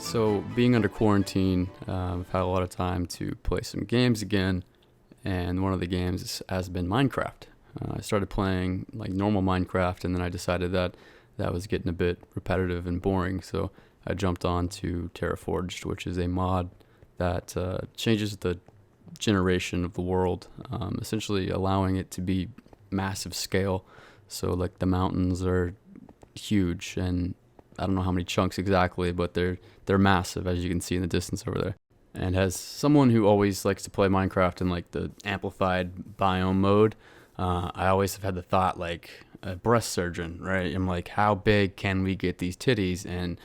So being under quarantine, I've had a lot of time to play some games again, and one of the games has been Minecraft. I started playing like normal Minecraft, and then I decided that that was getting a bit repetitive and boring, so I jumped on to Terraforged, which is a mod that changes the generation of the world, essentially allowing it to be massive scale. So like the mountains are huge, and I don't know how many chunks exactly, but they're massive, as you can see in the distance over there. And as someone who always likes to play Minecraft in like the amplified biome mode, I always have had the thought like a breast surgeon, right? I'm like, how big can we get these titties? And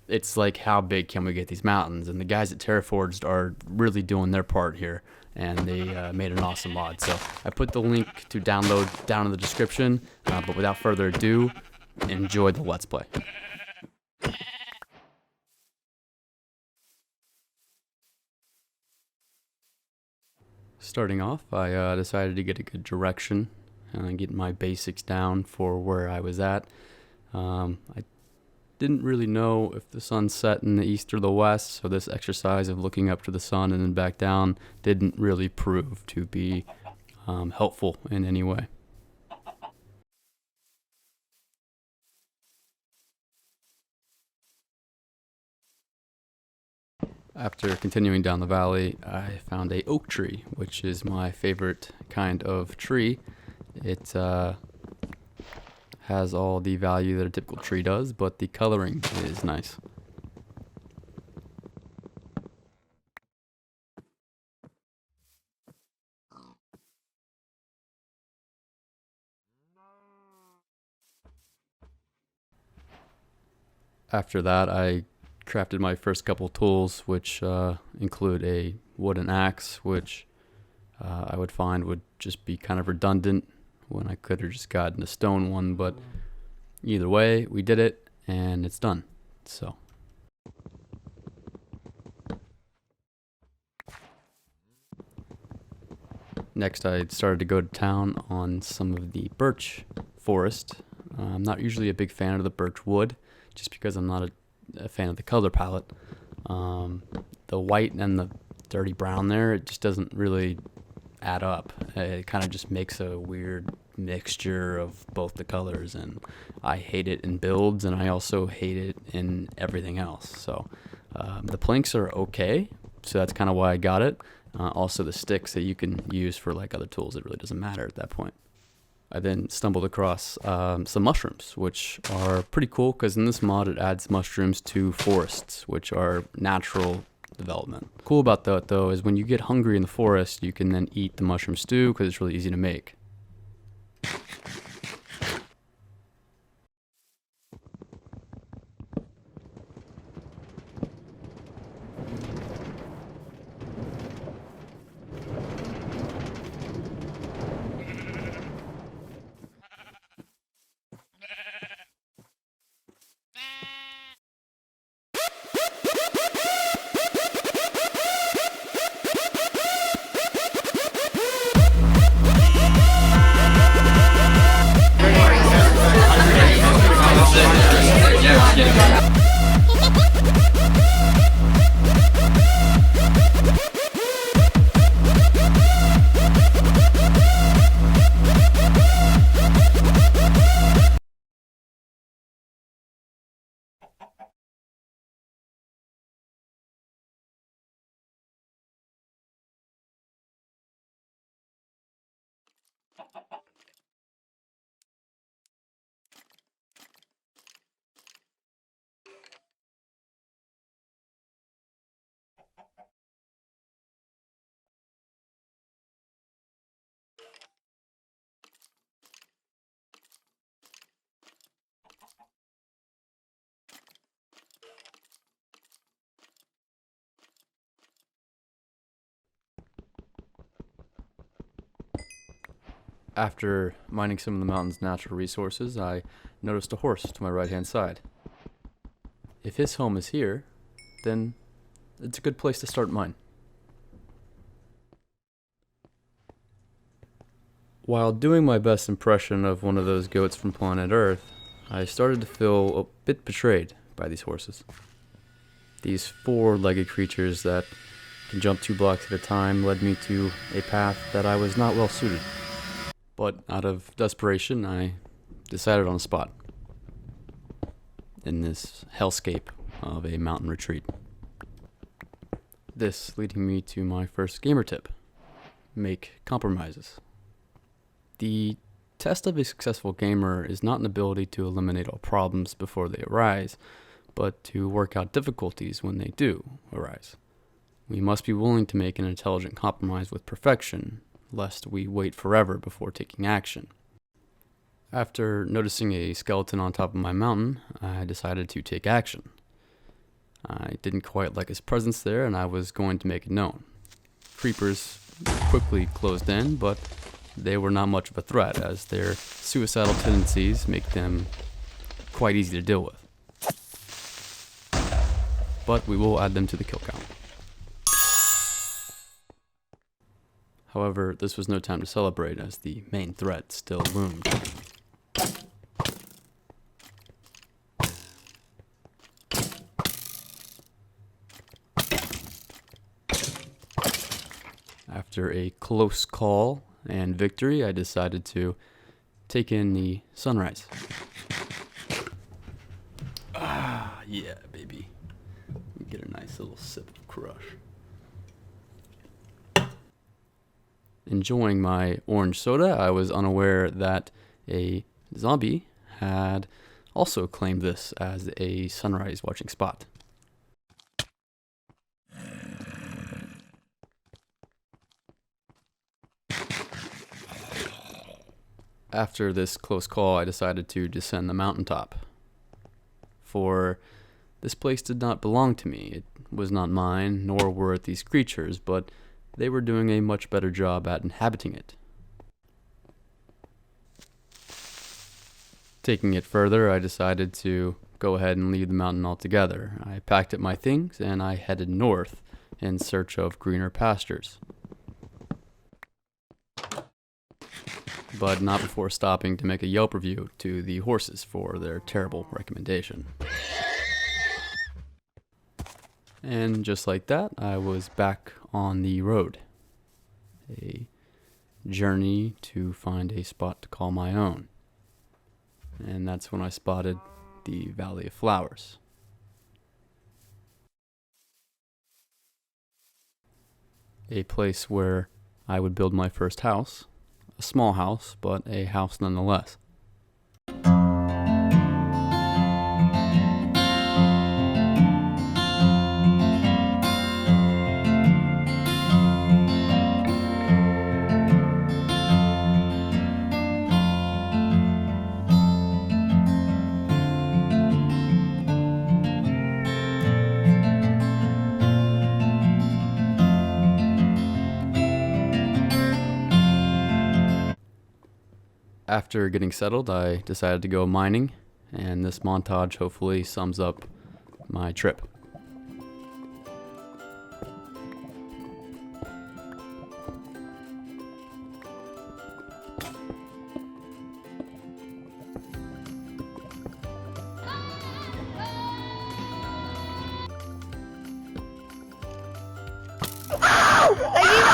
it's like, how big can we get these mountains? And the guys at Terraforged are really doing their part here, and they made an awesome mod. So I put the link to download down in the description, but without further ado, enjoy the Let's Play. Starting off, I decided to get a good direction and get my basics down for where I was at. I didn't really know if the sun set in the east or the west, so this exercise of looking up to the sun and then back down didn't really prove to be helpful in any way. After continuing down the valley, I found a oak tree, which is my favorite kind of tree. It has all the value that a typical tree does, but the coloring is nice. After that, I crafted my first couple tools, which include a wooden axe, which I would find would just be kind of redundant when I could have just gotten a stone one, but either way, we did it and it's done. So next I started to go to town on some of the birch forest. I'm not usually a big fan of the birch wood, just because I'm not a fan of the color palette. The white and the dirty brown there, it just doesn't really add up. It kind of just makes a weird mixture of both the colors, and I hate it in builds, and I also hate it in everything else. So the planks are okay, so that's kind of why I got it. Also the sticks that you can use for like other tools, it really doesn't matter at that point. I then stumbled across some mushrooms, which are pretty cool because in this mod it adds mushrooms to forests, which are natural development. Cool about that though is when you get hungry in the forest, you can then eat the mushroom stew because it's really easy to make. After mining some of the mountain's natural resources, I noticed a horse to my right-hand side. If his home is here, then it's a good place to start mine. While doing my best impression of one of those goats from planet Earth, I started to feel a bit betrayed by these horses. These four-legged creatures that can jump 2 blocks at a time led me to a path that I was not well suited. But out of desperation, I decided on a spot in this hellscape of a mountain retreat. This leading me to my first gamer tip: make compromises. The test of a successful gamer is not an ability to eliminate all problems before they arise, but to work out difficulties when they do arise. We must be willing to make an intelligent compromise with perfection, lest we wait forever before taking action. After noticing a skeleton on top of my mountain, I decided to take action. I didn't quite like his presence there, and I was going to make it known. Creepers quickly closed in, but they were not much of a threat, as their suicidal tendencies make them quite easy to deal with. But we will add them to the kill count. However, this was no time to celebrate, as the main threat still loomed. After a close call and victory, I decided to take in the sunrise. Ah, yeah, baby. Get a nice little sip of crush. Enjoying my orange soda, I was unaware that a zombie had also claimed this as a sunrise watching spot. After this close call, I decided to descend the mountaintop. For this place did not belong to me. It was not mine, nor were it these creatures, but they were doing a much better job at inhabiting it. Taking it further, I decided to go ahead and leave the mountain altogether. I packed up my things and I headed north in search of greener pastures. But not before stopping to make a Yelp review to the horses for their terrible recommendation. And just like that, I was back on the road. A journey to find a spot to call my own. And that's when I spotted the Valley of Flowers. A place where I would build my first house. A small house, but a house nonetheless. After getting settled, I decided to go mining, and this montage hopefully sums up my trip.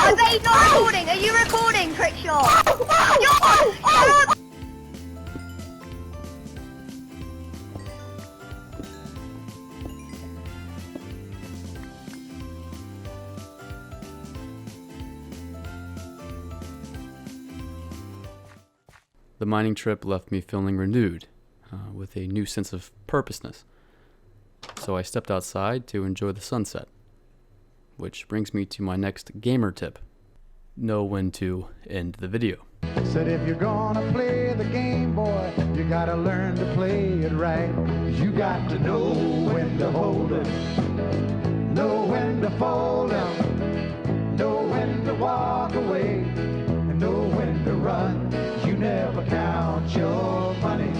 Are they not recording? Are you recording, Trickshot? The mining trip left me feeling renewed, with a new sense of purposeness. So I stepped outside to enjoy the sunset. Which brings me to my next gamer tip. Know when to end the video. Said if you're gonna play the game, boy, you gotta learn to play it right. You got to know when to hold it, know when to fold 'em, know when to walk away, and know when to run. You never count your money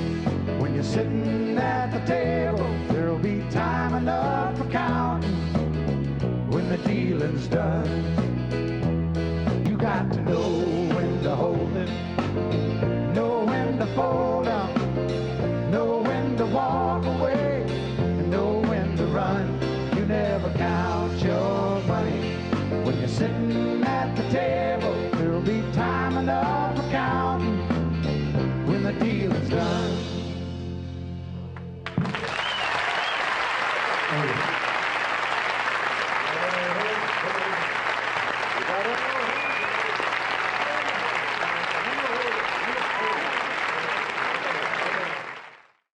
when you're sitting at the table. There'll be time enough for counting when the dealing's done.